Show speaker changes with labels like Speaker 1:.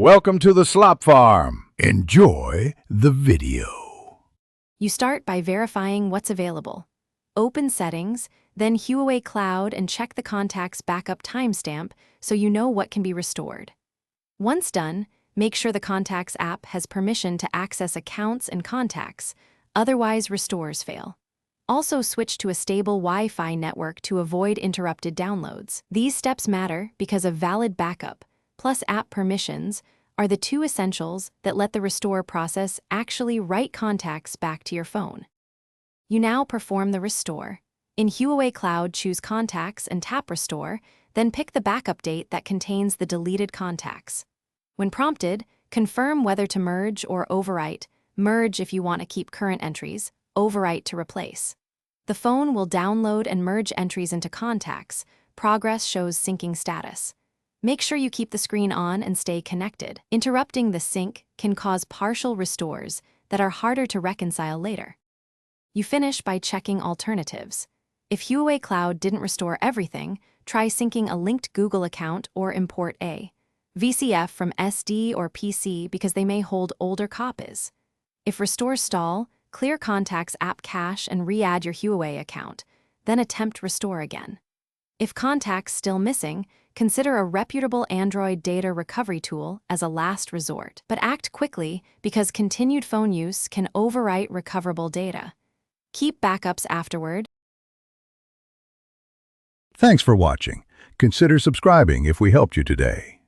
Speaker 1: Welcome to the Slop Farm. Enjoy the video.
Speaker 2: You start by verifying what's available. Open Settings, then Huawei Cloud and check the contact's backup timestamp so you know what can be restored. Once done, make sure the Contacts app has permission to access accounts and contacts, otherwise restores fail. Also switch to a stable Wi-Fi network to avoid interrupted downloads. These steps matter because a valid backup, plus app permissions, are the two essentials that let the restore process actually write contacts back to your phone. You now perform the restore. In Huawei Cloud, choose Contacts and tap Restore, then pick the backup date that contains the deleted contacts. When prompted, confirm whether to merge or overwrite. Merge if you want to keep current entries, overwrite to replace. The phone will download and merge entries into contacts. Progress shows syncing status. Make sure you keep the screen on and stay connected. Interrupting the sync can cause partial restores that are harder to reconcile later. You finish by checking alternatives. If Huawei Cloud didn't restore everything, try syncing a linked Google account or import a VCF from SD or PC because they may hold older copies. If restores stall, clear Contacts app cache and re-add your Huawei account, then attempt restore again. If contacts still missing, consider a reputable Android data recovery tool as a last resort. But act quickly because continued phone use can overwrite recoverable data. Keep backups afterward.
Speaker 1: Thanks for watching. Consider subscribing if we helped you today.